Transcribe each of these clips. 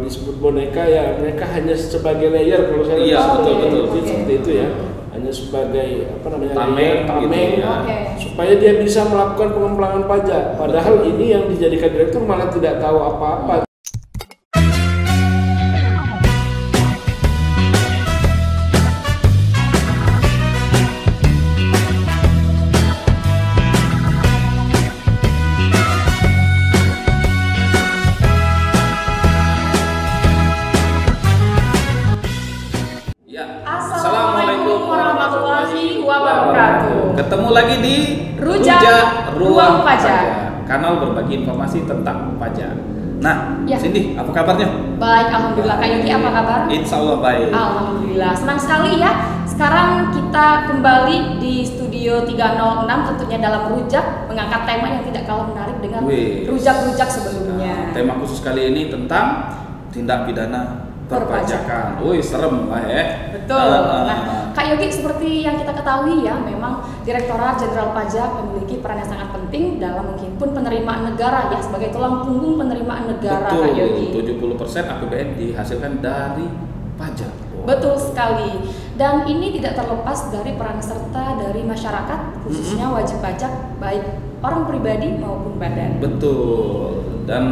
disebut boneka ya mereka hanya sebagai layer kalau saya betul. Seperti itu ya, hanya sebagai tameng gitu ya. Supaya dia bisa melakukan pengembangan pajak, padahal ini yang dijadikan direktur malah tidak tahu apa-apa. Ketemu lagi di Rujak Ruang Pajak, kanal berbagi informasi tentang pajak. Nah, ya. Cindy, apa kabarnya? Baik, alhamdulillah. Kak Yogi, apa kabar? Insya Allah baik. Alhamdulillah, senang sekali ya. Sekarang kita kembali di studio 306, tentunya dalam Rujak, mengangkat tema yang tidak kalah menarik dengan rujak-rujak sebelumnya. Tema khusus kali ini tentang tindak pidana perpajakan. Wih, serem lah ya. Betul. Nah, Kak Yogi, seperti yang kita ketahui ya, memang Direktorat Jenderal Pajak memiliki peran yang sangat penting dalam menghimpun penerimaan negara ya, sebagai tulang punggung penerimaan negara. Betul, Kak Yogi. 70% APBN dihasilkan dari pajak. Wow. Betul sekali. Dan ini tidak terlepas dari peran serta dari masyarakat, khususnya wajib pajak, baik orang pribadi maupun badan. Betul. Dan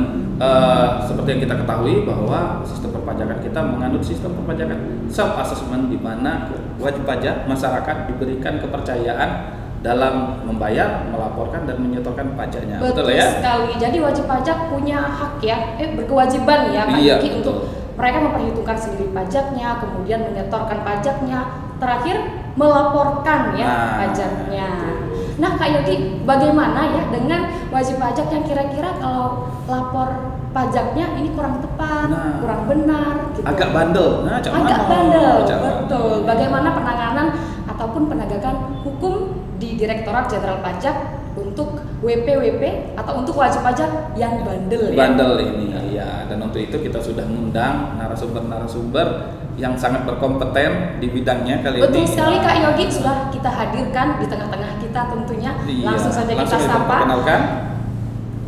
seperti yang kita ketahui bahwa sistem perpajakan kita menganut sistem perpajakan self assessment, di mana wajib pajak masyarakat diberikan kepercayaan dalam membayar, melaporkan dan menyetorkan pajaknya. Betul ya? Sekali. Jadi wajib pajak punya hak ya, berkewajiban ya Pak Yogi untuk mereka memperhitungkan sendiri pajaknya, kemudian menyetorkan pajaknya, terakhir melaporkan ya pajaknya. Nah Kak Yogi, bagaimana ya dengan wajib pajak yang kira-kira kalau lapor pajaknya ini kurang tepat, kurang benar gitu. Agak bandel. Betul. Bagaimana penanganan ataupun penegakan hukum di Direktorat Jenderal Pajak untuk WP atau untuk wajib pajak yang bandel ini ya. Dan untuk itu kita sudah mengundang narasumber yang sangat berkompeten di bidangnya kali ini. Betul sekali Kak Yogi, sudah kita hadirkan di tengah-tengah kita tentunya. Langsung saja kita sapa.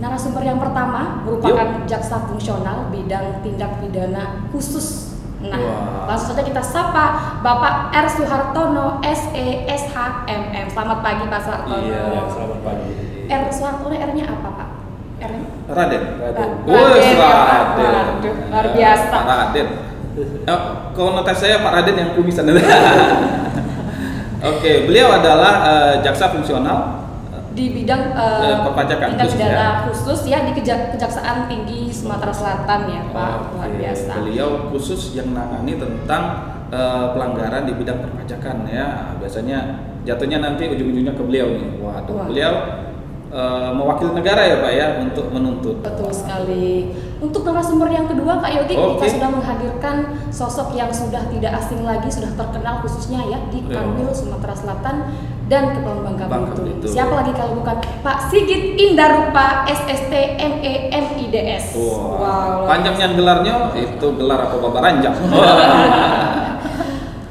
Narasumber yang pertama merupakan jaksa fungsional bidang tindak pidana khusus. Nah, langsung saja kita sapa Bapak R. Suhartono, SE, SHMM. Selamat pagi Pak Suhartono. Iya, selamat pagi. R. Suhartono, R-nya apa Pak? R-nya? Raden. Raden. Luar biasa. Raden. Konotasi saya Pak Raden yang kumisan. Oke, beliau adalah jaksa fungsional di bidang perpajakan tindak pidana khusus ya di Kejaksaan Tinggi Sumatera Selatan ya Pak. Luar biasa. Beliau khusus yang menangani tentang pelanggaran di bidang perpajakan ya. Biasanya jatuhnya nanti ujung-ujungnya ke beliau nih. Beliau mewakili negara ya Pak ya untuk menuntut. Betul sekali. Untuk narasumber yang kedua Kak Yogi, kita sudah menghadirkan sosok yang sudah tidak asing lagi, sudah terkenal khususnya ya di Kanwil Sumatera Selatan dan Kepulauan Bangka Belitung. Siapa lagi kalau bukan Pak Sigit Indarupa, SST, ME, MIDS. Wow. Panjangnya gelarnya itu gelar apa Bapak Ranjang.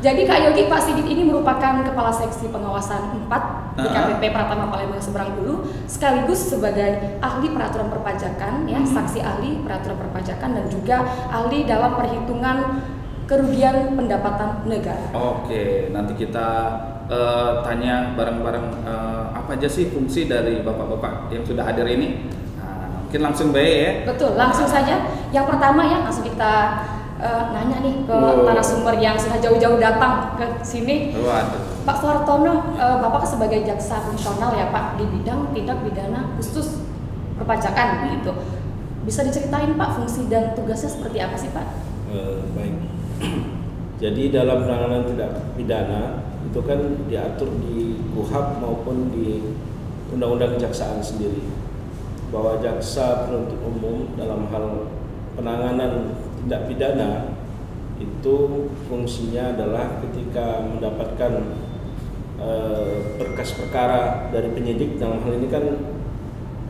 Jadi Kak Yogi, Pak Sigit ini merupakan Kepala Seksi Pengawasan 4 di KPP Pratama Palembang Seberang Hulu, sekaligus sebagai ahli peraturan perpajakan, ya, saksi ahli peraturan perpajakan dan juga ahli dalam perhitungan kerugian pendapatan negara. Oke, nanti kita tanya bareng-bareng apa aja sih fungsi dari bapak-bapak yang sudah hadir ini. Mungkin langsung baik ya. Betul, langsung saja. Yang pertama ya, langsung kita nanya nih ke narasumber yang sudah jauh-jauh datang ke sini. Pak Suhartono, Bapak sebagai jaksa fungsional ya Pak di bidang tindak pidana khusus perpajakan gitu. Bisa diceritain Pak fungsi dan tugasnya seperti apa sih Pak? Baik. Jadi dalam penanganan tindak pidana itu kan diatur di KUHP maupun di Undang-Undang Kejaksaan sendiri, bahwa jaksa penuntut umum dalam hal penanganan tindak pidana itu fungsinya adalah ketika mendapatkan berkas perkara dari penyidik, dalam hal ini kan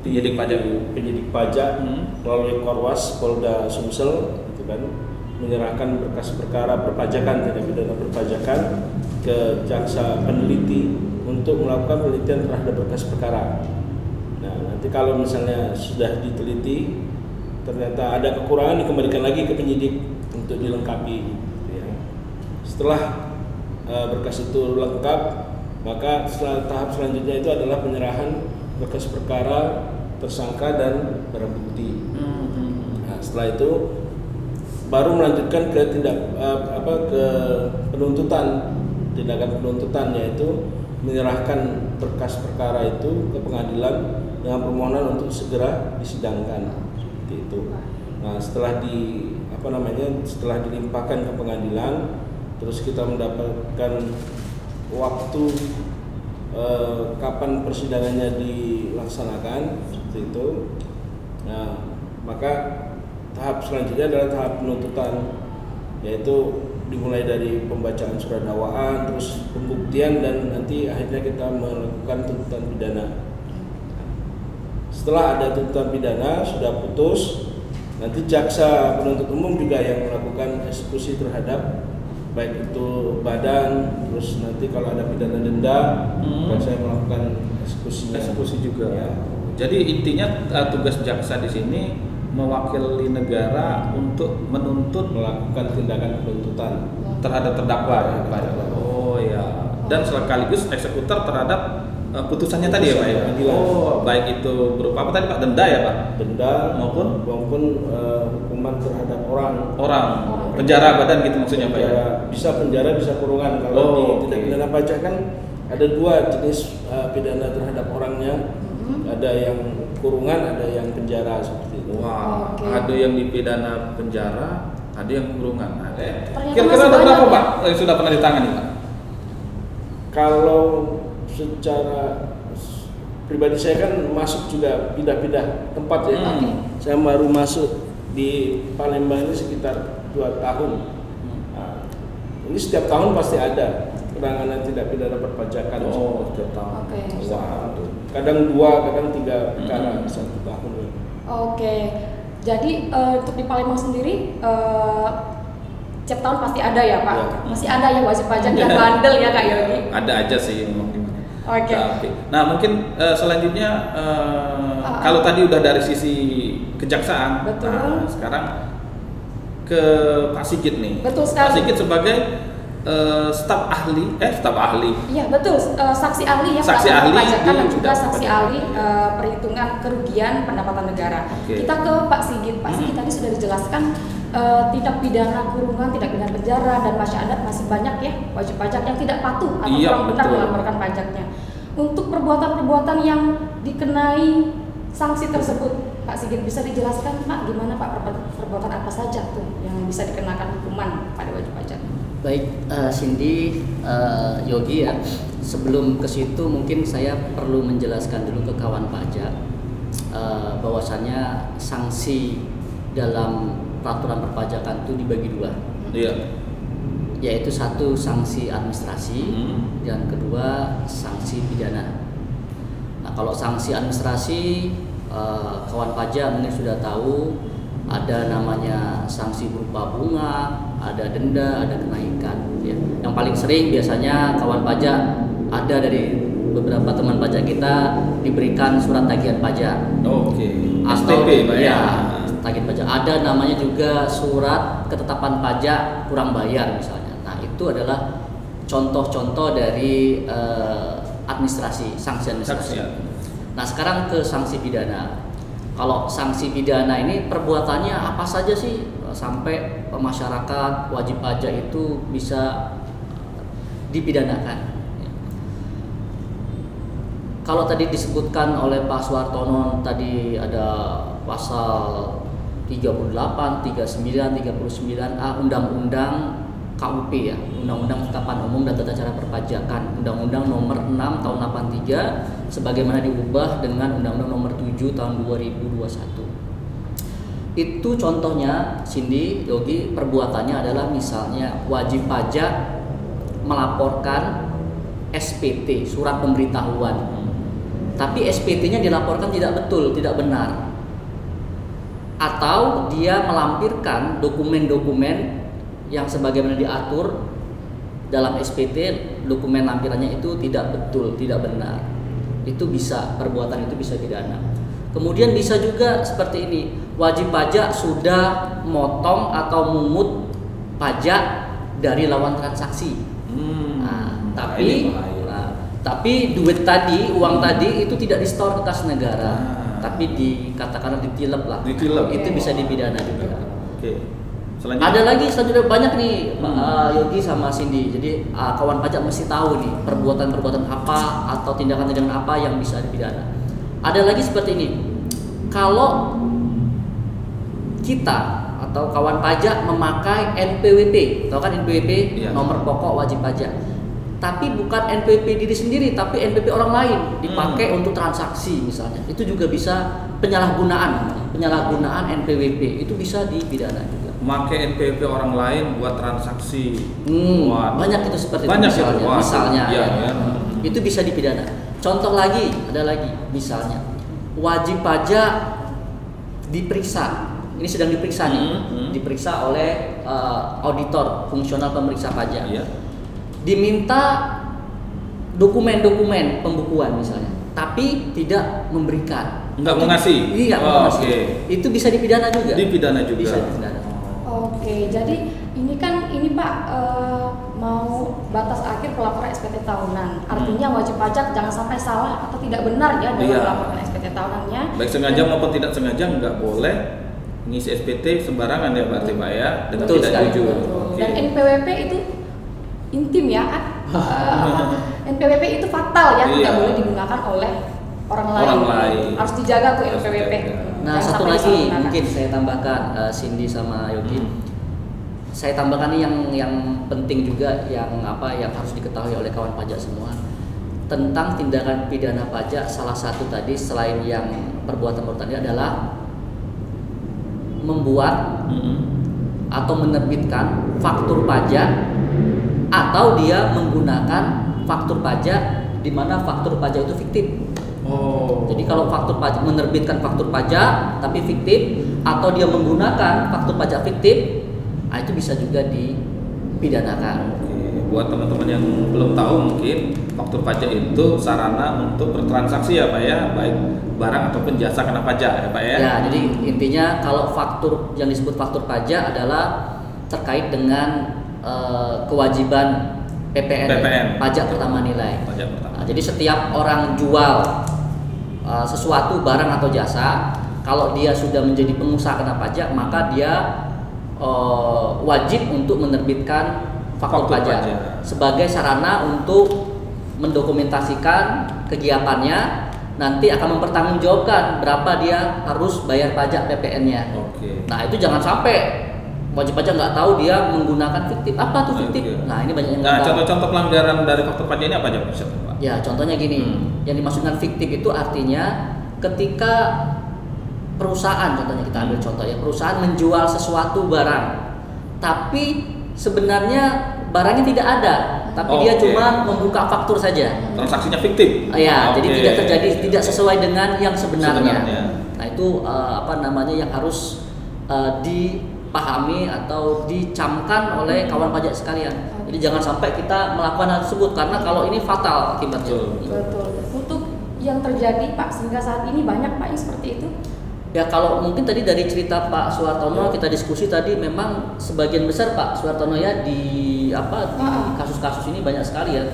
penyidik pajak melalui Korwas Polda Sumsel gitu kan, menyerahkan berkas perkara perpajakan, tindak pidana perpajakan ke jaksa peneliti untuk melakukan penelitian terhadap berkas perkara. Nah, nanti kalau misalnya sudah diteliti ternyata ada kekurangan, dikembalikan lagi ke penyidik untuk dilengkapi. Ya. Setelah berkas itu lengkap, maka tahap selanjutnya itu adalah penyerahan berkas perkara, tersangka dan barang bukti. Nah, setelah itu baru melanjutkan ke ke penuntutan, tindakan penuntutan, yaitu menyerahkan berkas perkara itu ke pengadilan dengan permohonan untuk segera disidangkan, seperti itu. Nah, setelah setelah dilimpahkan ke pengadilan, terus kita mendapatkan waktu kapan persidangannya dilaksanakan, seperti itu. Nah, maka tahap selanjutnya adalah tahap penuntutan, yaitu dimulai dari pembacaan surat dakwaan, terus pembuktian, dan nanti akhirnya kita melakukan tuntutan pidana. Setelah ada tuntutan pidana sudah putus, nanti jaksa penuntut umum juga yang melakukan eksekusi terhadap baik itu badan, terus nanti kalau ada pidana denda, saya melakukan eksekusi juga. Ya. Jadi intinya tugas jaksa di sini mewakili negara untuk melakukan tindakan penuntutan terhadap terdakwa. Oh ya. Dan sekaligus eksekutor terhadap putusannya tadi ya Pak ya. Oh, baik itu berupa apa tadi Pak? Denda ya Pak? Denda maupun hukuman terhadap orang. Penjara badan gitu maksudnya Pak ya. Bisa penjara, bisa kurungan. Kalau di tindak pidana pajak kan ada dua jenis pidana terhadap orangnya. Ada yang kurungan, ada yang penjara, seperti itu. Wah, ada yang dipidana penjara, ada yang kurungan. Kira-kira ada berapa Pak yang sudah pernah ditangani Pak? Kalau secara pribadi saya kan masuk juga pindah-pindah tempat ya. Saya baru masuk di Palembang ini sekitar 2 tahun. Nah, ini setiap tahun pasti ada penanganan tindak pidana perpajakan. Setiap tahun. Kadang 2, kadang 3 perkara satu tahun. Jadi untuk di Palembang sendiri setiap tahun pasti ada ya Pak? Ya. Masih ada ya wajib pajak yang bandel ya Kak Yogi? Ada aja sih memang. Nah mungkin selanjutnya kalau tadi udah dari sisi kejaksaan, nah, sekarang ke Pak Sigit nih. Betul sekali. Pak Sigit sebagai staf ahli. Iya betul, saksi ahli ya, saksi ahli perpajakan dan juga saksi ahli perhitungan kerugian pendapatan negara. Kita ke Pak Sigit. Pak Sigit tadi sudah dijelaskan tindak pidana kurungan, tindak pidana penjara, dan masyarakat masih banyak ya wajib pajak yang tidak patuh atau kurang benar melaporkan pajaknya. Untuk perbuatan-perbuatan yang dikenai sanksi tersebut, Pak Sigit bisa dijelaskan Pak gimana Pak perbuatan apa saja tuh yang bisa dikenakan hukuman pada wajib pajak? Baik, Cindy, Yogi ya. Sebelum ke situ mungkin saya perlu menjelaskan dulu ke kawan pajak bahwasannya sanksi dalam peraturan perpajakan itu dibagi 2. Iya. Yaitu satu sanksi administrasi, dan kedua sanksi pidana. Nah, kalau sanksi administrasi kawan pajak mungkin sudah tahu ada namanya sanksi berupa bunga, ada denda, ada kenaikan. Ya. Yang paling sering biasanya kawan pajak ada dari beberapa teman pajak kita diberikan surat tagihan pajak. STP Pak ya. Tagihan pajak. Ada namanya juga surat ketetapan pajak kurang bayar misalnya. Nah itu adalah contoh-contoh dari administrasi, sanksi administrasi. Nah sekarang ke sanksi pidana. Kalau sanksi pidana ini perbuatannya apa saja sih sampai masyarakat wajib pajak itu bisa dipidanakan? Kalau tadi disebutkan oleh Pak Suartono tadi ada pasal 38, 39, 39A Undang-Undang KUP ya, Undang-Undang Ketetapan Umum dan Tata Cara Perpajakan, Undang-Undang Nomor 6 Tahun 83 sebagaimana diubah dengan Undang-Undang Nomor 7 Tahun 2021. Itu contohnya, Cindy, Yogi, perbuatannya adalah misalnya wajib pajak melaporkan SPT, surat pemberitahuan. Tapi SPT-nya dilaporkan tidak betul, tidak benar. Atau dia melampirkan dokumen-dokumen yang sebagaimana diatur dalam SPT, dokumen lampirannya itu tidak betul, tidak benar. Itu bisa, perbuatan itu bisa pidana. Kemudian bisa juga seperti ini, wajib pajak sudah motong atau mungut pajak dari lawan transaksi. Tapi duit tadi, uang tadi itu tidak di-store ke kas negara, tapi katakanlah ditilep lah. Itu bisa dipidana juga. Ada lagi selanjutnya banyak nih, Yogi sama Cindy. Jadi kawan pajak mesti tahu nih perbuatan-perbuatan apa atau tindakan-tindakan apa yang bisa dipidana. Ada lagi seperti ini. Kalau kita atau kawan pajak memakai NPWP, tahu kan NPWP? Nomor pokok wajib pajak. Tapi bukan NPWP diri sendiri, tapi NPWP orang lain dipakai untuk transaksi misalnya. Itu juga bisa penyalahgunaan NPWP, itu bisa dipidana juga. Memakai NPWP orang lain buat transaksi. Banyak itu seperti itu misalnya. Itu bisa dipidana. Contoh lagi, ada lagi misalnya wajib pajak diperiksa. Ini sedang diperiksa nih, diperiksa oleh auditor fungsional pemeriksa pajak. Diminta dokumen-dokumen pembukuan misalnya, tapi tidak memberikan. Nggak mau ngasih. Iya, mau ngasih. Itu bisa dipidana juga. Bisa dipidana. Oke, jadi ini Pak mau batas akhir pelaporan SPT tahunan. Artinya wajib pajak jangan sampai salah atau tidak benar ya dalam melaporkan SPT tahunannya. Baik sengaja maupun tidak sengaja nggak boleh ngisi SPT sembarangan ya berarti Pak ya, dengan tidak jujur. Dan NPWP itu intim ya, NPWP itu fatal ya, tidak boleh digunakan oleh orang lain. Harus dijaga tuh NPWP. Nah, satu lagi mungkin saya tambahkan, Cindy sama Yogi. Saya tambahkan ini yang penting juga, yang harus diketahui oleh kawan pajak semua tentang tindakan pidana pajak. Salah satu tadi selain yang perbuatan-perbuatan ini adalah membuat atau menerbitkan faktur pajak, atau dia menggunakan faktur pajak di mana faktur pajak itu fiktif. Jadi kalau faktur pajak, menerbitkan faktur pajak tapi fiktif, atau dia menggunakan faktur pajak fiktif, itu bisa juga dipidanakan. Buat teman-teman yang belum tahu, mungkin faktur pajak itu sarana untuk bertransaksi ya Pak ya, baik barang ataupun jasa kena pajak ya Pak ya. Ya, jadi intinya kalau faktur yang disebut faktur pajak adalah terkait dengan kewajiban PPN. Pajak pertama nilai. Nah, jadi setiap orang jual sesuatu barang atau jasa, kalau dia sudah menjadi pengusaha kena pajak, maka dia wajib untuk menerbitkan faktur pajak sebagai sarana untuk mendokumentasikan kegiatannya. Nanti akan mempertanggungjawabkan berapa dia harus bayar pajak PPN-nya. Nah, itu jangan sampai wajib pajak nggak tahu dia menggunakan fiktif. Apa tuh fiktif? Nah, ini banyak yang nggak tahu. Contoh-contoh pelanggaran dari faktur pajak ini apa aja Pak? Ya, contohnya gini. Yang dimaksudkan fiktif itu artinya ketika perusahaan, contohnya kita ambil contoh ya, perusahaan menjual sesuatu barang, tapi sebenarnya barangnya tidak ada, tapi dia cuma membuka faktur saja. Transaksinya fiktif. Jadi tidak terjadi, tidak sesuai dengan yang sebenarnya. Nah, itu yang harus dipahami atau dicamkan oleh kawan pajak sekalian. Jadi jangan sampai kita melakukan hal tersebut, karena kalau ini fatal akibatnya. Betul. Untuk yang terjadi Pak sehingga saat ini banyak Pak yang seperti itu. Ya, kalau mungkin tadi dari cerita Pak Suartono kita diskusi tadi, memang sebagian besar Pak Suartono ya di kasus-kasus ini banyak sekali ya.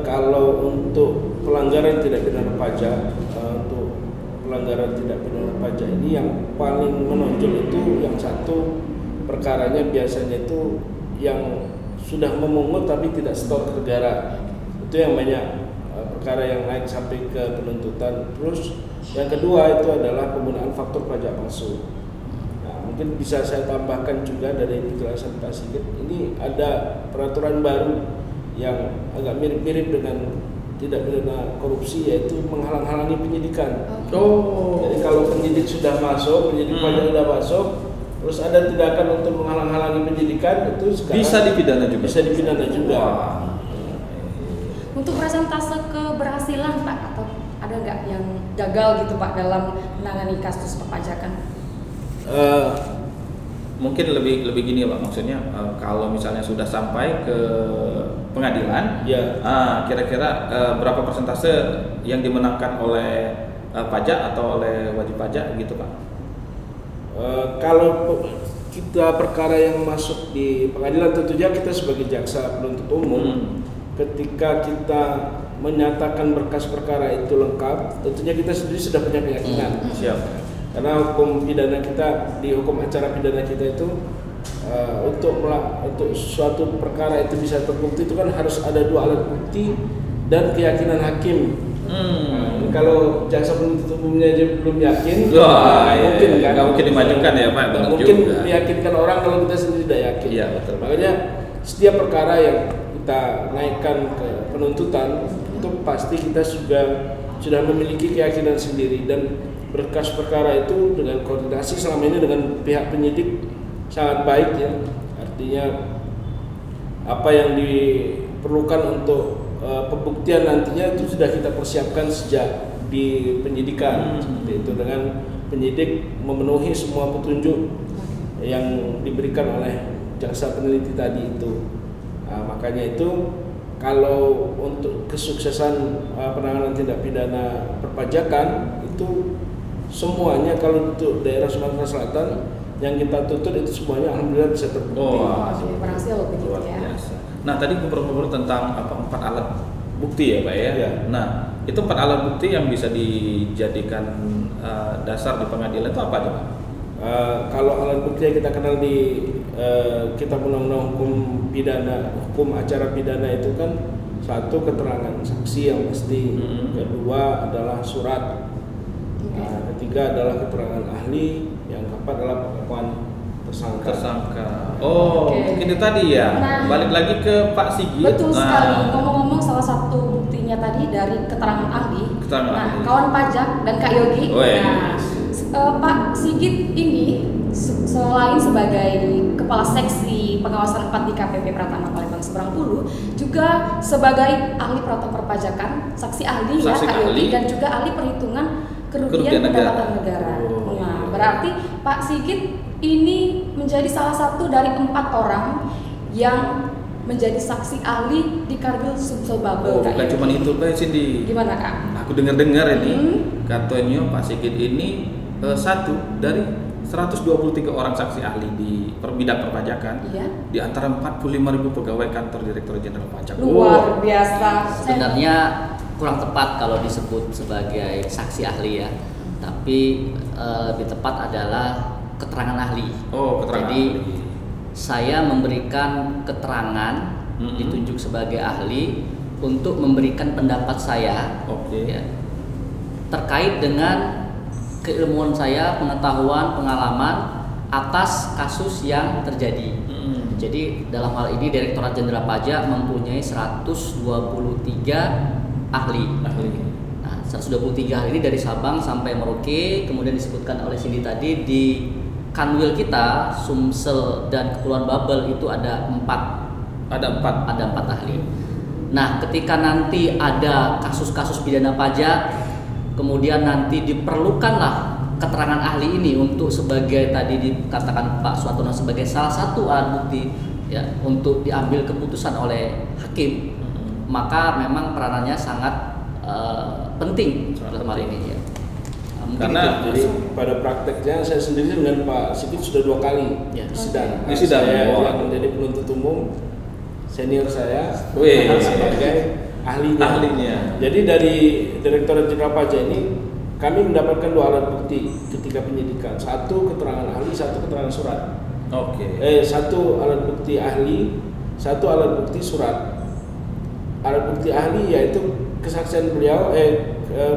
Kalau untuk pelanggaran tidak pidana pajak, untuk pelanggaran tidak pidana pajak ini yang paling menonjol itu yang satu perkaranya biasanya itu yang sudah memungut tapi tidak setor ke negara. Itu yang banyak perkara yang naik sampai ke penuntutan. Terus yang kedua itu adalah penggunaan faktur pajak palsu. Nah, mungkin bisa saya tambahkan juga dari penjelasan Pak Sigit, ini ada peraturan baru yang agak mirip-mirip dengan tidak pidana korupsi, yaitu menghalang-halangi penyidikan. Jadi kalau penyidik sudah masuk, penyidik pajak sudah masuk, terus ada tindakan untuk menghalang-halangi penyidikan, itu sekarang bisa dipidana juga. Bisa dipidana juga. Untuk persentase keberhasilan Pak, atau ada nggak yang gagal gitu Pak dalam menangani kasus perpajakan? Mungkin lebih gini ya Pak, maksudnya kalau misalnya sudah sampai ke pengadilan, kira-kira berapa persentase yang dimenangkan oleh pajak atau oleh wajib pajak gitu Pak? Kalau kita perkara yang masuk di pengadilan, tentunya kita sebagai jaksa penuntut umum ketika kita menyatakan berkas perkara itu lengkap, tentunya kita sendiri sudah punya keyakinan. Siap. Karena hukum pidana kita, di hukum acara pidana kita itu untuk suatu perkara itu bisa terbukti itu kan harus ada 2 alat bukti dan keyakinan hakim. Kalau jaksa penuntut umumnya aja belum yakin, mungkin kan? Nggak mungkin dimajukan ya Pak. Mungkin meyakinkan orang kalau kita sendiri tidak yakin. Iya, betul. Makanya setiap perkara yang kita naikkan ke penuntutan itu pasti kita sudah memiliki keyakinan sendiri, dan berkas perkara itu dengan koordinasi selama ini dengan pihak penyidik sangat baik ya. Artinya apa yang diperlukan untuk pembuktian nantinya itu sudah kita persiapkan sejak di penyidikan. Seperti itu, dengan penyidik memenuhi semua petunjuk yang diberikan oleh jaksa peneliti tadi itu. Makanya itu kalau untuk kesuksesan penanganan tindak pidana perpajakan itu semuanya, kalau untuk daerah Sumatera Selatan yang kita tuntut itu semuanya alhamdulillah bisa terbukti. Berhasil begitu ya. Nah, tadi ngobrol-ngobrol tentang 4 alat bukti ya Pak ya. Ya. Nah, itu 4 alat bukti yang bisa dijadikan dasar di pengadilan itu apa aja Pak? Kalau alat bukti yang kita kenal di kitab undang-undang hukum pidana, hukum acara pidana itu kan, satu keterangan saksi yang pasti, kedua adalah surat, ketiga adalah keterangan ahli, yang keempat adalah pengakuan tersangka. Mungkin itu tadi ya. Balik lagi ke Pak Sigit. Betul sekali. Ngomong-ngomong, salah satu buktinya tadi dari keterangan ahli. Ahli. Kawan pajak dan Kak Yogi. Pak Sigit ini selain sebagai kepala seksi pengawasan 4 di KPP Pratama Palembang Seberang Hulu, juga sebagai ahli protokol perpajakan, saksi ahli ya Kak Yogi, dan juga ahli perhitungan kerugian pendapatan negara. Nah, berarti Pak Sigit ini menjadi salah satu dari 4 orang yang menjadi saksi ahli di Kargil Sumsel Bubble. Bukan cuma itu Pak Cindy. Gimana Kak? Aku dengar ini katanya Pak Sigit ini satu dari 123 orang saksi ahli di bidang perpajakan. Iya. Di antara 45.000 pegawai kantor Direktur Jenderal Pajak. Luar biasa. Sebenarnya kurang tepat kalau disebut sebagai saksi ahli ya, tapi lebih tepat adalah keterangan ahli. Jadi ahli. Saya memberikan keterangan, ditunjuk sebagai ahli untuk memberikan pendapat saya ya, terkait dengan keilmuan saya, pengetahuan, pengalaman atas kasus yang terjadi. Jadi dalam hal ini Direktorat Jenderal Pajak mempunyai 123 ahli. Nah, 123 ahli ini dari Sabang sampai Merauke. Kemudian disebutkan oleh Cindy tadi di Kanwil kita, Sumsel dan Kepulauan Babel itu ada 4 ahli. Nah, ketika nanti ada kasus-kasus pidana pajak, kemudian nanti diperlukanlah keterangan ahli ini untuk sebagai tadi dikatakan Pak Suwartono sebagai salah satu alat bukti ya untuk diambil keputusan oleh hakim, maka memang peranannya sangat penting dalam hal ini ya. Karena jadi pada prakteknya saya sendiri dengan Pak Sigit sudah 2 kali sidang. Saya yang menjadi penuntut umum, senior saya sebagai ahlinya. Jadi dari Direktorat Jenderal Pajak ini kami mendapatkan 2 alat bukti ketika penyidikan. 1 keterangan ahli, 1 keterangan surat. 1 alat bukti ahli, 1 alat bukti surat. Alat bukti ahli yaitu kesaksian beliau,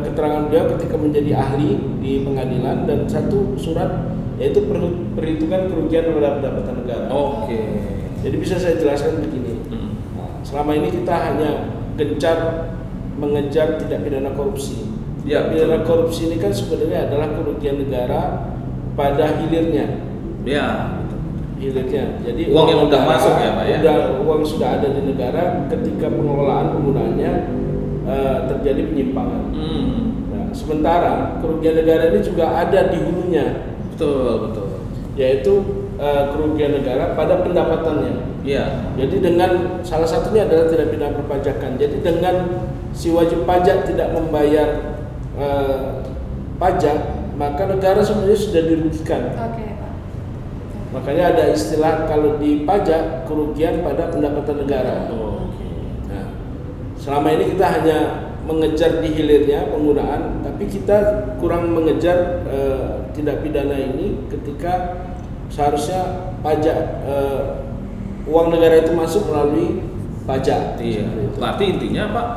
keterangan beliau ketika menjadi ahli di pengadilan, dan 1 surat yaitu perhitungan kerugian terhadap pendapatan negara. Jadi bisa saya jelaskan begini. Selama ini kita hanya gencar mengejar tindak pidana korupsi. Tindak pidana korupsi ini kan sebenarnya adalah kerugian negara pada hilirnya. Hilirnya. Jadi uang yang sudah masuk ya Pak ya. Uang sudah ada di negara, ketika pengelolaan penggunaannya terjadi penyimpangan. Nah, sementara kerugian negara ini juga ada di hulunya. Betul. Yaitu kerugian negara pada pendapatannya. Jadi dengan salah satunya adalah tindak pidana perpajakan. Jadi dengan si wajib pajak tidak membayar pajak, maka negara sebenarnya sudah dirugikan. Oke, Pak. Makanya ada istilah kalau di pajak kerugian pada pendapatan negara. Nah, selama ini kita hanya mengejar di hilirnya penggunaan, tapi kita kurang mengejar tindak pidana ini ketika seharusnya pajak uang negara itu masuk melalui pajak. Iya. Berarti intinya Pak,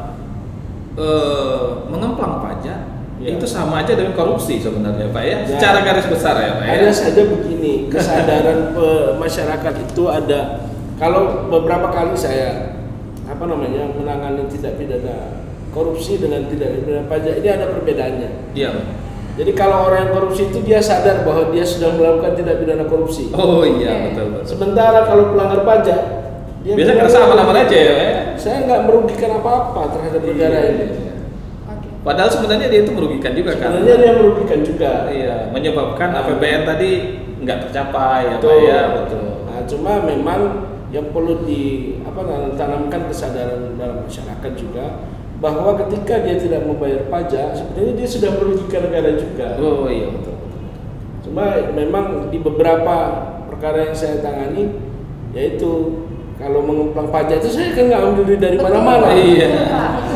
mengemplang pajak itu sama aja dengan korupsi sebenarnya Pak ya. Secara garis besar ya Pak ya. Ada saja begini, kesadaran masyarakat itu ada. Kalau beberapa kali saya menangani tindak pidana korupsi dengan tindak pidana pajak, ini ada perbedaannya. Iya. Jadi kalau orang yang korupsi itu dia sadar bahwa dia sudah melakukan tindak pidana korupsi. Oh iya, betul. Sementara kalau pelanggar pajak, dia biasanya ngerasa aman-aman aja ya. Saya nggak merugikan apa-apa terhadap negara ini. Padahal sebenarnya dia itu merugikan juga kan. Sebenarnya dia merugikan juga. Iya, menyebabkan APBN tadi nggak tercapai ya Pak ya. Betul. Nah, cuma memang yang perlu tanamkan kesadaran dalam masyarakat juga, bahwa ketika dia tidak membayar pajak, sebenarnya dia sudah merugikan negara juga. Oh iya, betul. Cuma memang di beberapa perkara yang saya tangani, yaitu kalau mengemplang pajak itu saya kan nggak ambil duit dari mana-mana. Iya.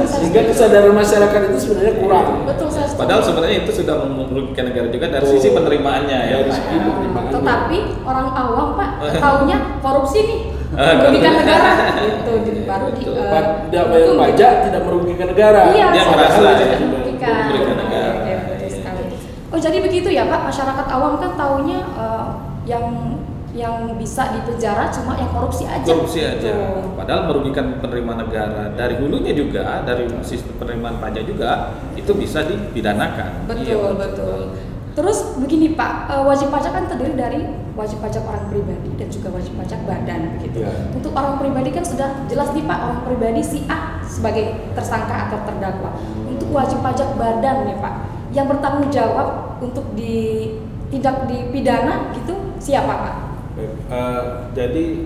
Sehingga kesadaran masyarakat itu sebenarnya kurang. Betul, saya setuju. Padahal sebenarnya itu sudah merugikan negara juga dari sisi penerimaannya ya. Dari sisi penerimaannya. Tetapi orang awam Pak taunya korupsi nih merugikan negara gitu. Jadi baru tidak bayar pajak tidak merugikan negara. Iya, dia merasa merugikan negara. Betul sekali. Oh jadi begitu ya Pak, masyarakat awam kan taunya yang bisa dipenjara cuma yang korupsi aja. Korupsi aja. Padahal merugikan penerimaan negara. Dari hulunya juga, dari sistem penerimaan pajak juga itu bisa dipidanakan. Betul, iya, betul. Terus begini Pak, wajib pajak kan terdiri dari wajib pajak orang pribadi dan juga wajib pajak badan begitu. Ya. Untuk orang pribadi kan sudah jelas nih Pak, orang pribadi si A sebagai tersangka atau terdakwa. Untuk wajib pajak badan nih Pak, yang bertanggung jawab untuk tidak dipidana gitu siapa Pak? Jadi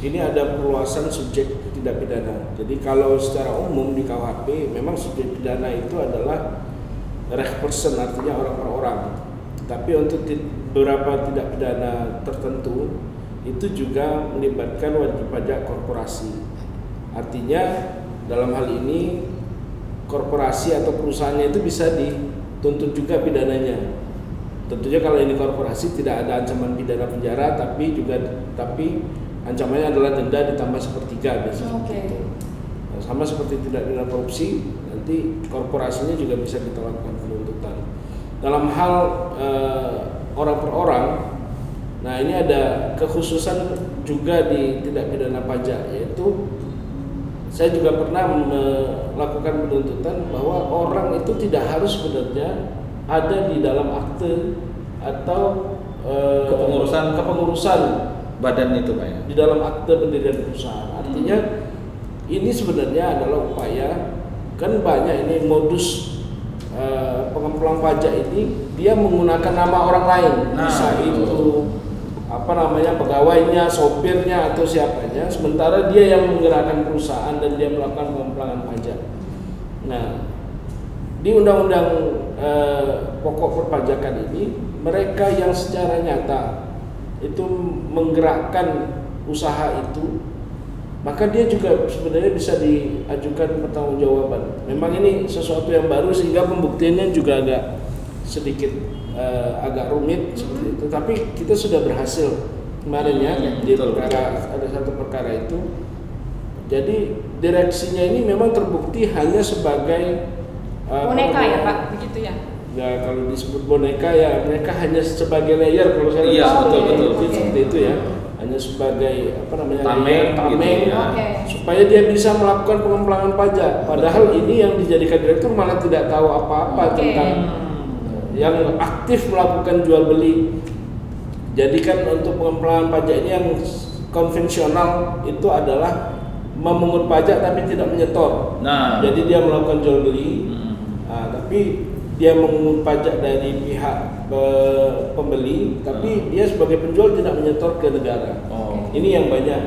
ini ada perluasan subjek tindak pidana. Jadi kalau secara umum di KUHP memang subjek pidana itu adalah reh person, artinya orang per orang. Tapi untuk beberapa tindak pidana tertentu itu juga melibatkan wajib pajak korporasi. Artinya dalam hal ini korporasi atau perusahaannya itu bisa dituntut juga pidananya. Tentunya kalau ini korporasi tidak ada ancaman pidana penjara, tapi ancamannya adalah denda ditambah 1/3 biasanya. Okay. Nah, sama seperti tindak pidana korupsi, nanti korporasinya juga bisa kita lakukan penuntutan. Dalam hal orang per orang, nah ini ada kekhususan juga di tindak pidana pajak, yaitu saya juga pernah melakukan penuntutan bahwa orang itu tidak harus sebenarnya ada di dalam akte atau kepengurusan badan itu Pak ya. Di dalam akte pendirian perusahaan. Artinya ini sebenarnya adalah upaya, kan banyak ini modus pengemplang pajak ini dia menggunakan nama orang lain. Bisa itu pegawainya, sopirnya atau siapanya, sementara dia yang menggerakkan perusahaan dan dia melakukan pengemplangan pajak. Nah, di undang-undang pokok perpajakan ini, mereka yang secara nyata itu menggerakkan usaha itu, maka dia juga sebenarnya bisa diajukan pertanggungjawaban. Memang ini sesuatu yang baru sehingga pembuktiannya juga agak rumit seperti itu. Tapi kita sudah berhasil kemarin ya di perkara, ada satu perkara itu. Jadi direksinya ini memang terbukti hanya sebagai boneka ya Pak, begitu ya? Ya kalau disebut boneka ya mereka hanya sebagai layer kalau saya betul. Seperti itu ya, hanya sebagai tameng gitu, ya. Supaya dia bisa melakukan pengemplangan pajak. Padahal ini yang dijadikan direktur malah tidak tahu apa-apa tentang yang aktif melakukan jual beli. Jadi kan untuk pengemplangan pajak ini yang konvensional itu adalah memungut pajak tapi tidak menyetor. Nah, jadi dia melakukan jual beli. Tapi dia memungut pajak dari pihak pembeli, tapi dia sebagai penjual tidak menyetor ke negara. Ini yang banyak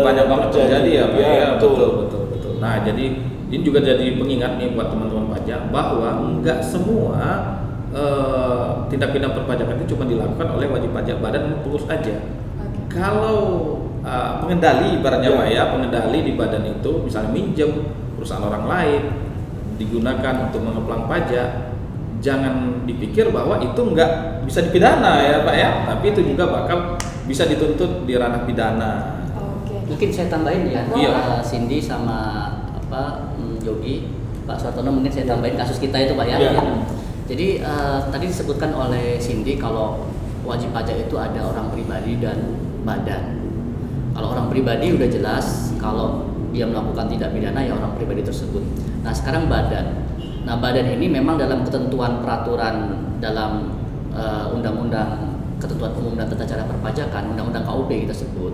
banget terjadi ya Pak. Ya, betul. Nah, jadi ini juga jadi pengingat nih buat teman-teman pajak bahwa enggak semua tindak pidana perpajakan itu cuma dilakukan oleh wajib pajak badan pengurus aja. Kalau pengendali ibaratnya Pak ya, pengendali di badan itu misalnya minjem perusahaan orang lain digunakan untuk mengeplang pajak, jangan dipikir bahwa itu nggak bisa dipidana ya Pak ya, tapi itu juga bakal bisa dituntut di ranah pidana. Mungkin saya tambahin ya, Iya. Cindy sama Yogi, Pak Suartono, mungkin saya tambahin kasus kita itu Pak ya. Iya. Jadi tadi disebutkan oleh Cindy kalau wajib pajak itu ada orang pribadi dan badan. Kalau orang pribadi udah jelas, kalau dia melakukan tindak pidana ya orang pribadi tersebut. Nah sekarang badan. Nah badan ini memang dalam ketentuan peraturan dalam undang-undang ketentuan umum dan tata cara perpajakan, undang-undang KUP kita sebut,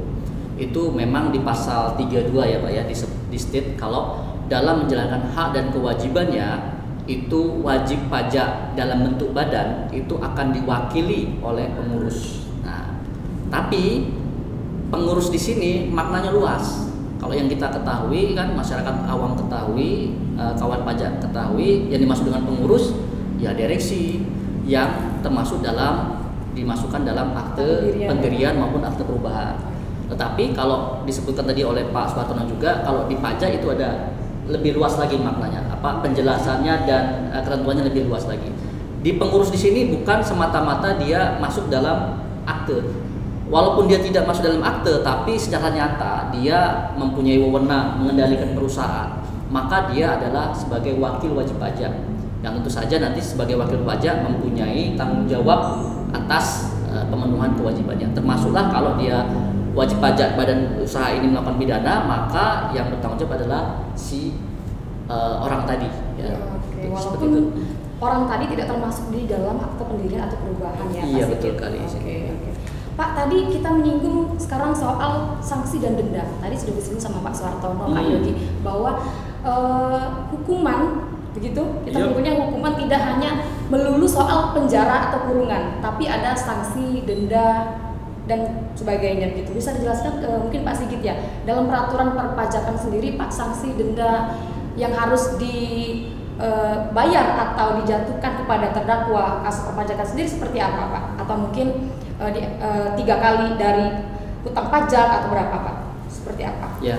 itu memang di pasal 32 ya Pak ya, di state kalau dalam menjalankan hak dan kewajibannya itu wajib pajak dalam bentuk badan itu akan diwakili oleh pengurus. Nah, tapi pengurus di sini maknanya luas. Kalau yang kita ketahui kan, masyarakat awam ketahui, kawan pajak ketahui, yang dimaksud dengan pengurus ya direksi yang termasuk dimasukkan dalam akte pendirian maupun akte perubahan. Tetapi kalau disebutkan tadi oleh Pak Suartono juga, kalau di pajak itu ada lebih luas lagi maknanya, penjelasannya dan ketentuannya lebih luas lagi. Di pengurus di sini bukan semata-mata dia masuk dalam akte. Walaupun dia tidak masuk dalam akte, tapi secara nyata dia mempunyai wewenang mengendalikan perusahaan. Maka dia adalah sebagai wakil wajib pajak. Yang tentu saja nanti sebagai wakil pajak mempunyai tanggung jawab atas pemenuhan kewajibannya. Termasuklah kalau dia wajib pajak badan usaha ini melakukan pidana, maka yang bertanggung jawab adalah si orang tadi ya. Walaupun itu. Orang tadi tidak termasuk di dalam akte pendirian atau perubahan ya. Iya betul kali. Pak, tadi kita menyinggung sekarang soal sanksi dan denda. Tadi sudah disinggung sama Pak Suartono, Kak Yogi, bahwa hukuman begitu, kita punya hukuman tidak hanya melulu soal penjara atau kurungan, tapi ada sanksi, denda dan sebagainya gitu. Bisa dijelaskan mungkin Pak Sigit ya, dalam peraturan perpajakan sendiri Pak, sanksi denda yang harus dibayar atau dijatuhkan kepada terdakwa kasus perpajakan sendiri seperti apa Pak? Atau mungkin 3 kali dari hutang pajak atau berapa Pak? Seperti apa? Ya.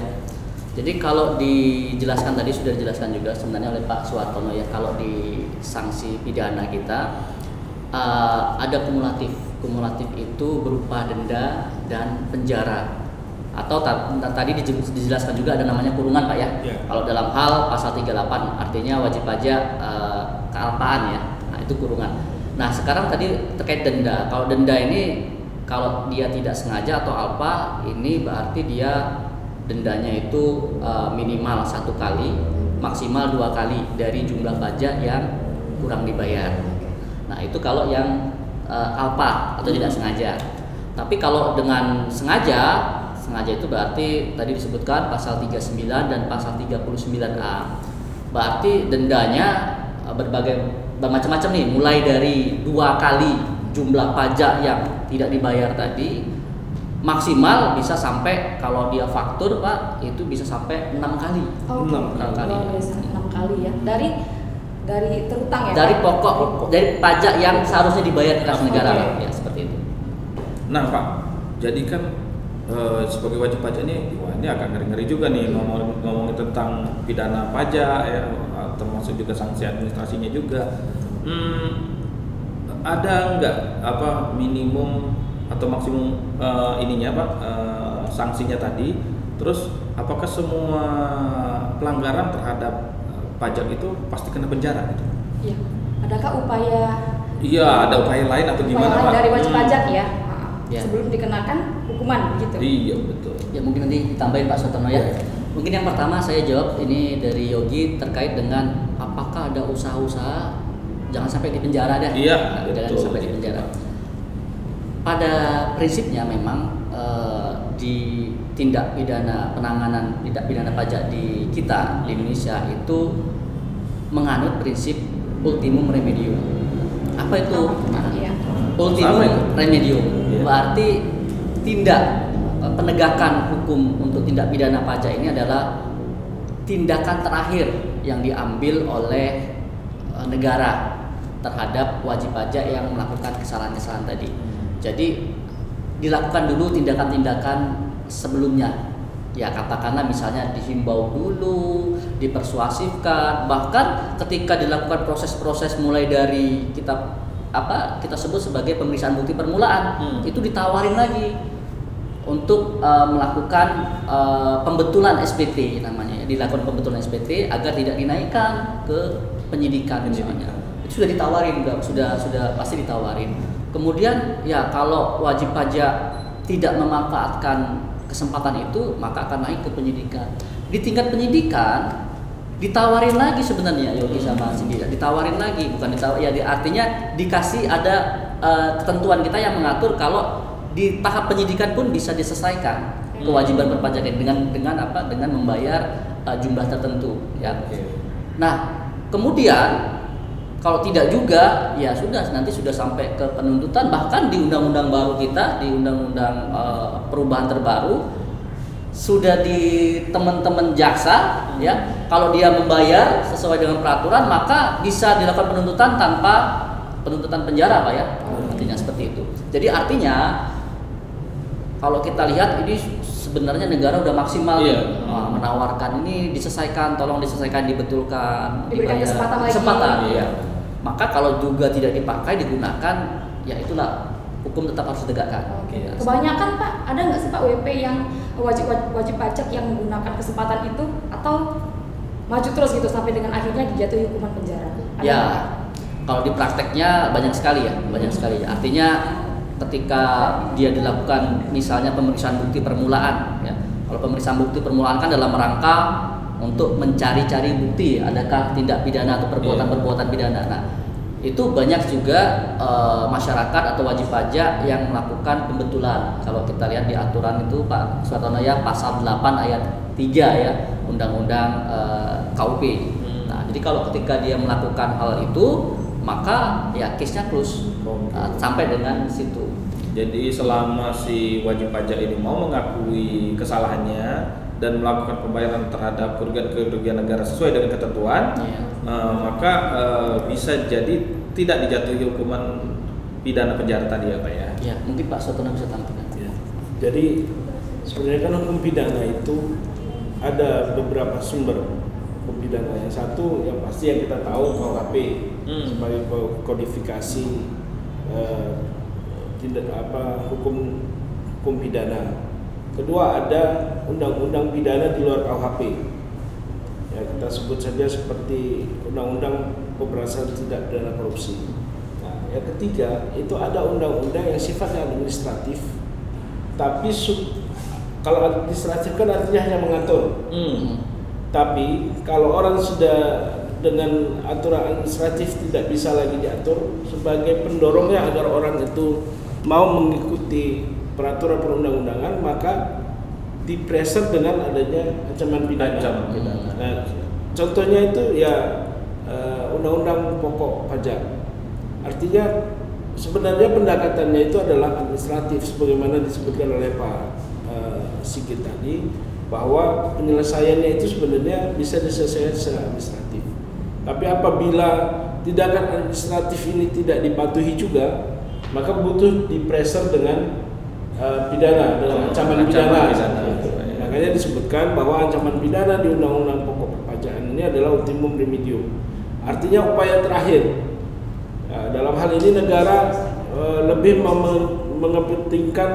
Jadi kalau dijelaskan tadi sudah dijelaskan juga sebenarnya oleh Pak Suartono ya, kalau di sanksi pidana kita ada kumulatif itu berupa denda dan penjara, atau tadi dijelaskan juga ada namanya kurungan Pak ya. Kalau dalam hal pasal 38 artinya wajib pajak kealpaan ya, nah itu kurungan. Nah sekarang tadi terkait denda, kalau denda ini kalau dia tidak sengaja atau alpa, ini berarti dia dendanya itu minimal 1 kali, maksimal 2 kali dari jumlah pajak yang kurang dibayar. Nah itu kalau yang alpa atau tidak sengaja. Tapi kalau dengan sengaja itu berarti tadi disebutkan pasal 39 dan pasal 39A. Berarti dendanya bermacam-macam nih, mulai dari 2 kali jumlah pajak yang tidak dibayar tadi, maksimal bisa sampai kalau dia faktur Pak itu bisa sampai 6 kali. 6 kali. 6 kali ya. Dari terutang ya. Dari pokok dari pajak yang seharusnya dibayar ke kas negara ya, seperti itu. Nah Pak, jadi kan sebagai wajib pajak ini, wah ini agak ngeri-ngeri juga nih ngomongin tentang pidana pajak ya, termasuk juga sanksi administrasinya juga. Ada nggak minimum atau maksimum ininya Pak, sanksinya tadi? Terus apakah semua pelanggaran terhadap pajak itu pasti kena penjara gitu? Iya. Adakah upaya? Iya, ada upaya lain atau gimana Pak? Dari wajib pajak ya. Sebelum dikenakan hukuman gitu. Iya betul. Ya mungkin nanti ditambahin Pak Suartono ya. Mungkin yang pertama saya jawab ini dari Yogi terkait dengan apakah ada usaha-usaha jangan sampai di penjara dah. Iya. Jangan sampai di penjara. Pada prinsipnya memang di tindak pidana penanganan tindak pidana pajak di kita di Indonesia itu menganut prinsip ultimum remedium. Apa itu? Ultimum remedium berarti tindak penegakan hukum untuk tindak pidana pajak ini adalah tindakan terakhir yang diambil oleh negara terhadap wajib pajak yang melakukan kesalahan-kesalahan tadi. Jadi dilakukan dulu tindakan-tindakan sebelumnya. Ya katakanlah misalnya dihimbau dulu, dipersuasifkan, bahkan ketika dilakukan proses-proses mulai dari kita sebut sebagai pemeriksaan bukti permulaan, itu ditawarin lagi untuk melakukan pembetulan SPT namanya, dilakukan pembetulan SPT agar tidak dinaikkan ke penyidikan misalnya. Itu sudah ditawarin, sudah pasti ditawarin. Kemudian ya kalau wajib pajak tidak memanfaatkan kesempatan itu, maka akan naik ke penyidikan. Di tingkat penyidikan ditawarin lagi sebenarnya Yogi sama Cindy, ditawarin lagi, bukan artinya dikasih ada ketentuan kita yang mengatur kalau di tahap penyidikan pun bisa diselesaikan kewajiban perpajakan dengan membayar jumlah tertentu ya. Nah, kemudian kalau tidak juga, ya nanti sudah sampai ke penuntutan. Bahkan di undang-undang baru kita, di undang-undang perubahan terbaru, sudah di teman-teman jaksa, ya, kalau dia membayar sesuai dengan peraturan, maka bisa dilakukan penuntutan tanpa penuntutan penjara, Pak ya. Artinya seperti itu. Jadi artinya kalau kita lihat ini sebenarnya negara udah maksimal menawarkan ini diselesaikan, tolong diselesaikan, dibetulkan, diberikan kesempatan. Iya. Maka kalau juga tidak dipakai, digunakan, ya itulah hukum tetap harus ditegakkan. Ya. Kebanyakan Pak, ada nggak sih Pak WP yang wajib pajak yang menggunakan kesempatan itu atau maju terus gitu sampai dengan akhirnya dijatuhi hukuman penjara? Ya, kalau di prakteknya banyak sekali ya. Artinya ketika dia dilakukan misalnya pemeriksaan bukti permulaan, ya. Kalau pemeriksaan bukti permulaan kan dalam rangka untuk mencari-cari bukti adakah tindak pidana atau perbuatan pidana. Nah, itu banyak juga masyarakat atau wajib pajak yang melakukan pembetulan. Kalau kita lihat di aturan itu Pak Suartono ya, pasal 8 ayat 3 ya Undang-Undang KUP. Nah, jadi kalau ketika dia melakukan hal itu, maka ya case-nya close sampai dengan situ. Jadi selama si wajib pajak ini mau mengakui kesalahannya dan melakukan pembayaran terhadap kerugian negara sesuai dengan ketentuan, maka bisa jadi tidak dijatuhi hukuman pidana penjara tadi ya Pak ya. Ya, mungkin Pak Suartono bisa tambahkan. Ya. Jadi sebenarnya kan hukum pidana itu ada beberapa sumber hukum pidana. Yang satu yang pasti yang kita tahu KUHP sebagai kodifikasi hukum pidana. Kedua ada undang-undang pidana di luar KUHP. Ya, kita sebut saja seperti undang-undang pemberantasan tindak pidana korupsi. Nah, yang ketiga itu ada undang-undang yang sifatnya administratif. Tapi kalau administratif kan artinya hanya mengatur. Tapi kalau orang sudah dengan aturan administratif tidak bisa lagi diatur, sebagai pendorongnya agar orang itu mau mengikuti peraturan perundang-undangan, maka dipressure dengan adanya ancaman pidana. Nah, contohnya itu ya undang-undang pokok pajak. Artinya sebenarnya pendekatannya itu adalah administratif, sebagaimana disebutkan oleh Pak Sigit tadi, bahwa penyelesaiannya itu sebenarnya bisa diselesaikan secara administratif. Tapi apabila tindakan administratif ini tidak dipatuhi juga, maka butuh dipressure dengan pidana, dengan ancaman pidana. Makanya disebutkan bahwa ancaman pidana di Undang-Undang Pokok Perpajakan ini adalah ultimum remedium. Artinya upaya terakhir. Dalam hal ini negara lebih mengepentingkan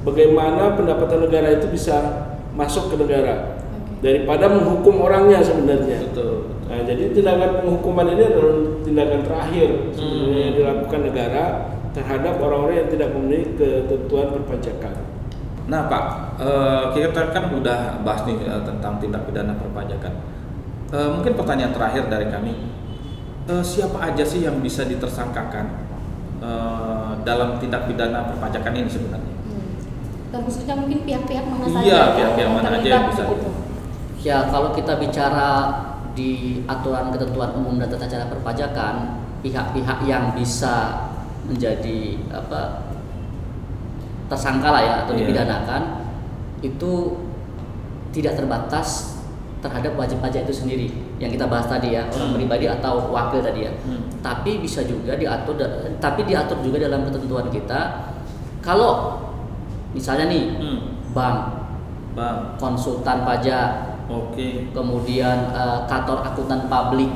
bagaimana pendapatan negara itu bisa masuk ke negara daripada menghukum orangnya sebenarnya. Betul. Nah, jadi tindakan penghukuman ini adalah tindakan terakhir sebenarnya yang dilakukan negara terhadap orang-orang yang tidak memenuhi ketentuan perpajakan. Nah Pak, kita kan udah bahas nih tentang tindak pidana perpajakan. Mungkin pertanyaan terakhir dari kami, siapa aja sih yang bisa ditersangkakan dalam tindak pidana perpajakan ini sebenarnya? Dan khususnya mungkin pihak-pihak mana saja? Iya, pihak-pihak mana aja yang bisa. Ya, kalau kita bicara di aturan ketentuan umum dan tata cara perpajakan, pihak-pihak yang bisa menjadi tersangka lah ya atau dipidanakan itu tidak terbatas terhadap wajib pajak itu sendiri yang kita bahas tadi ya, orang pribadi atau wakil tadi ya. Tapi bisa juga diatur juga dalam ketentuan kita kalau misalnya nih bank, konsultan pajak, kemudian kantor akuntan publik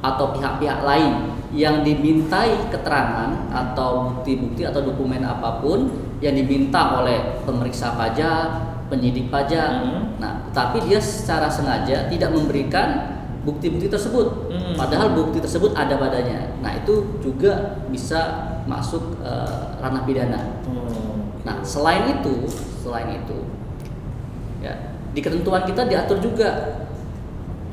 atau pihak-pihak lain yang dimintai keterangan atau bukti-bukti atau dokumen apapun yang diminta oleh pemeriksa pajak, penyidik pajak. Nah, tapi dia secara sengaja tidak memberikan bukti-bukti tersebut, padahal bukti tersebut ada padanya. Nah, itu juga bisa masuk ranah pidana. Nah, selain itu, ya di ketentuan kita diatur juga.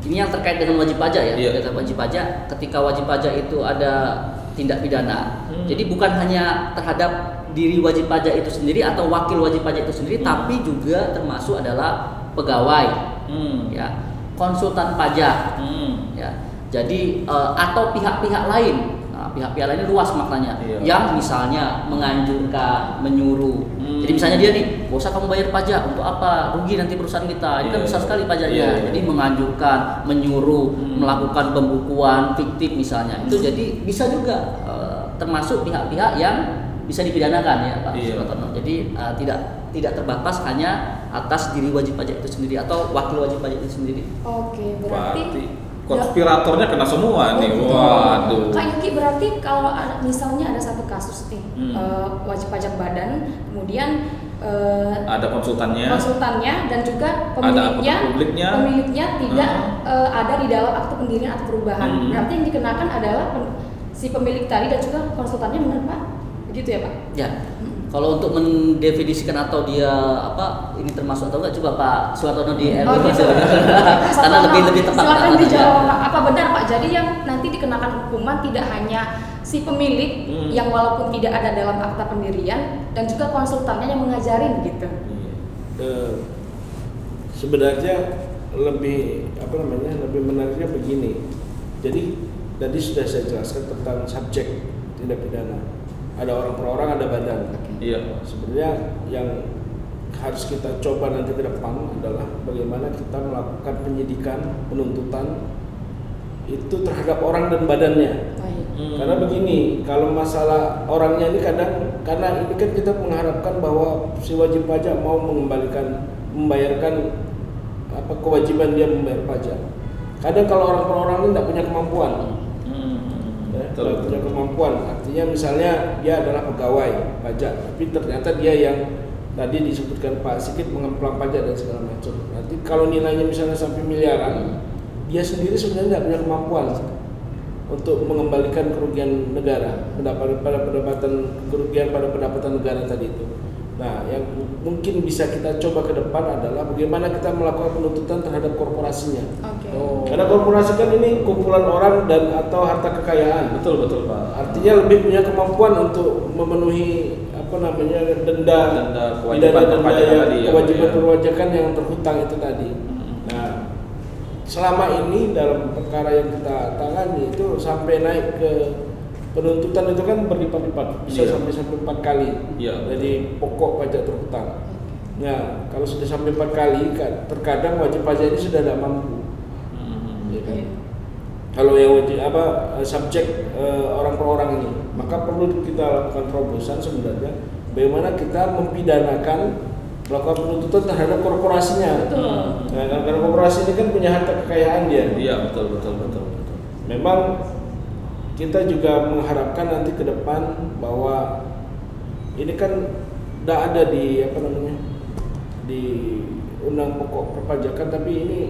Ini yang terkait dengan wajib pajak ya. Wajib pajak, ketika wajib pajak itu ada tindak pidana. Jadi bukan hanya terhadap diri wajib pajak itu sendiri atau wakil wajib pajak itu sendiri, tapi juga termasuk adalah pegawai, ya, konsultan pajak, ya. Jadi atau pihak-pihak lain. Nah, pihak-pihak lain luas maknanya, yang misalnya menganjurkan, menyuruh. Jadi misalnya dia nih, gak usah kamu bayar pajak, untuk apa? Rugi nanti perusahaan kita. Ini kan besar sekali pajaknya. Jadi menganjurkan, menyuruh, melakukan pembukuan fiktif misalnya. Itu jadi bisa juga termasuk pihak-pihak yang bisa dipidanakan ya Pak Sukartono. Jadi tidak terbatas hanya atas diri wajib pajak itu sendiri atau wakil wajib pajak itu sendiri. Oke, berarti konspiratornya kena semua nih. Waduh. Kak Yuki, berarti kalau misalnya ada satu kasus nih, wajib pajak badan, kemudian ada konsultannya dan juga pemiliknya tidak ada di dalam akte pendirian atau perubahan. Berarti yang dikenakan adalah si pemilik tadi dan juga konsultannya, benar Pak? Begitu ya Pak? Ya. Kalau untuk mendefinisikan atau dia ini termasuk atau enggak, coba Pak Sukartono di gitu. Karena lebih tepat. Silakan dijawab apa benar Pak. Jadi yang nanti dikenakan hukuman tidak hanya si pemilik yang walaupun tidak ada dalam akta pendirian dan juga konsultannya yang mengajarin gitu. Sebenarnya lebih menariknya begini. Jadi tadi sudah saya jelaskan tentang subjek tindak pidana. Ada orang per orang, ada badan. Sebenarnya yang harus kita coba nanti ke depan adalah bagaimana kita melakukan penyidikan, penuntutan itu terhadap orang dan badannya. Karena begini, kalau masalah orangnya ini karena ini kan kita mengharapkan bahwa si wajib pajak mau membayarkan kewajiban dia membayar pajak. Kadang kalau orang per orang ini tidak punya kemampuan. Tidak punya kemampuan, artinya misalnya dia adalah pegawai pajak, tapi ternyata dia yang tadi disebutkan Pak Sigit mengemplang pajak dan segala macam. Nanti kalau nilainya misalnya sampai miliaran, dia sendiri sebenarnya tidak punya kemampuan untuk mengembalikan kerugian negara, kerugian pada pendapatan negara tadi itu. Nah, yang mungkin bisa kita coba ke depan adalah bagaimana kita melakukan penuntutan terhadap korporasinya. Karena korporasi kan ini kumpulan orang dan atau harta kekayaan. Betul Pak. Artinya lebih punya kemampuan untuk memenuhi denda kewajiban perpajakan yang terhutang itu tadi. Nah, selama ini dalam perkara yang kita tangani itu sampai naik ke penuntutan itu kan berlipat-lipat, bisa sampai 4 kali dari pokok pajak terhutang. Nah, kalau sudah sampai 4 kali, terkadang wajib pajak ini sudah tidak mampu. Ya kan? Kalau yang subjek orang per orang ini, maka perlu kita lakukan terobosan sebenarnya. Bagaimana kita mempidanakan melakukan penuntutan terhadap korporasinya. Nah, karena korporasi ini kan punya harta kekayaan dia. Iya, betul. Memang kita juga mengharapkan nanti ke depan bahwa ini kan tidak ada di di undang pokok perpajakan, tapi ini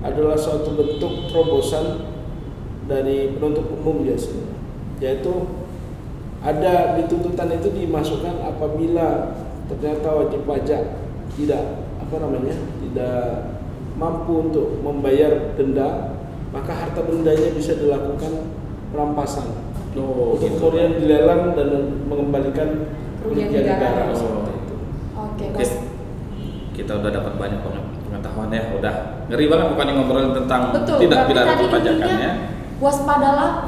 adalah suatu bentuk terobosan dari penuntut umum biasanya, yaitu ada di tuntutan itu dimasukkan apabila ternyata wajib pajak tidak mampu untuk membayar denda, maka harta bendanya bisa dilakukan perampasan untuk kemudian dilelang dan mengembalikan kerugian negara. Oke. Kita udah dapat banyak pengetahuan ya, udah ngeri banget bukan ngobrolin tentang tidak pidana perpajakannya. Waspadalah.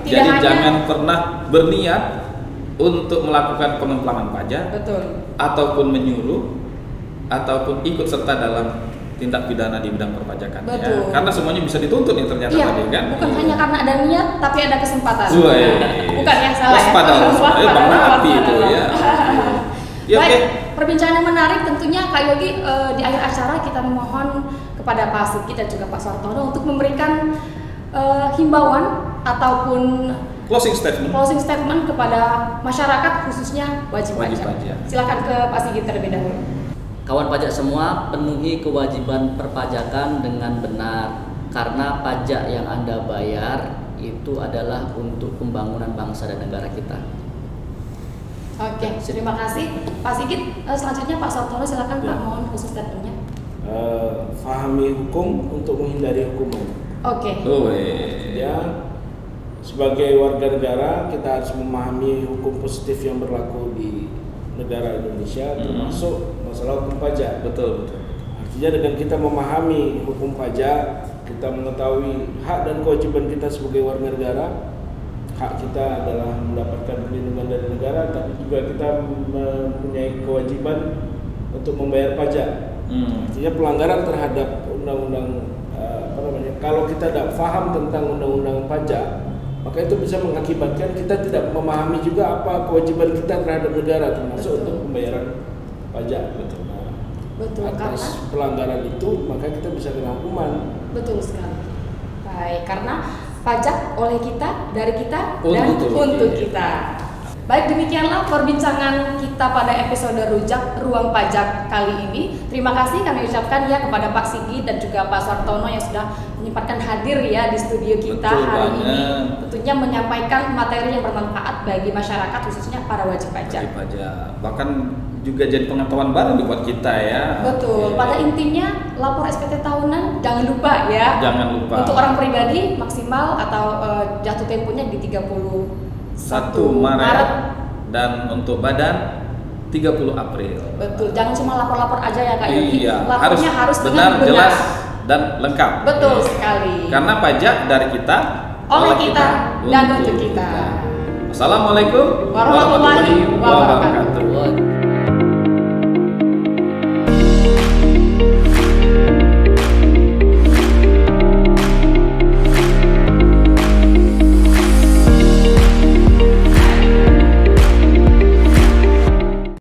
Jadi jangan pernah berniat untuk melakukan pengemplangan pajak, betul, ataupun menyuruh, ataupun ikut serta dalam tindak pidana di bidang perpajakan. Betul. Ya. Karena semuanya bisa dituntut nih ternyata Iya, tadi kan. bukan hanya karena ada niat, tapi ada kesempatan. Bukan ya, salah waspada, ya. waspada. Bang Napi itu ya. Ya, baik, oke. perbincangan yang menarik tentunya Kak Yogi. Di akhir acara kita memohon kepada Pak Sigit dan juga Pak Suartono untuk memberikan himbauan ataupun Closing statement kepada masyarakat khususnya wajib pajak. Silakan ke Pak Sigit terlebih dahulu. Kawan pajak semua, penuhi kewajiban perpajakan dengan benar karena pajak yang Anda bayar itu adalah untuk pembangunan bangsa dan negara kita. Oke, terima kasih Pak Sigit. Selanjutnya Pak Suartono, silakan Pak, mohon khusus statementnya. Fahami hukum untuk menghindari hukuman. Oke. Ya, sebagai warga negara kita harus memahami hukum positif yang berlaku di negara Indonesia, termasuk masalah hukum pajak. Betul. Artinya dengan kita memahami hukum pajak, kita mengetahui hak dan kewajiban kita sebagai warga negara. Hak kita adalah mendapatkan perlindungan dari negara, tapi juga kita mempunyai kewajiban untuk membayar pajak. Artinya pelanggaran terhadap undang-undang kalau kita tidak paham tentang undang-undang pajak, maka itu bisa mengakibatkan kita tidak memahami juga apa kewajiban kita terhadap negara, termasuk untuk pembayaran pajak. Betul, atas pelanggaran itu maka kita bisa kena hukuman. Betul sekali. Baik, karena pajak oleh kita, dari kita, dan untuk kita. Baik, demikianlah perbincangan kita pada episode Rujak Ruang Pajak kali ini. Terima kasih kami ucapkan ya kepada Pak Sigit dan juga Pak Suartono yang sudah menyempatkan hadir ya di studio kita hari ini. Tentunya menyampaikan materi yang bermanfaat bagi masyarakat khususnya para wajib pajak. Bahkan juga jadi pengetahuan baru buat kita ya. Betul. Pada intinya lapor SPT tahunan jangan lupa ya. Jangan lupa. Untuk orang pribadi maksimal atau jatuh temponya di 31 Maret dan untuk badan 30 April. Betul. Jangan cuma lapor-lapor aja ya Kak Yogi. Iya, Lapornya harus benar, jelas dan lengkap. Betul sekali. Karena pajak dari kita, oleh kita dan untuk kita. Assalamualaikum warahmatullahi wabarakatuh.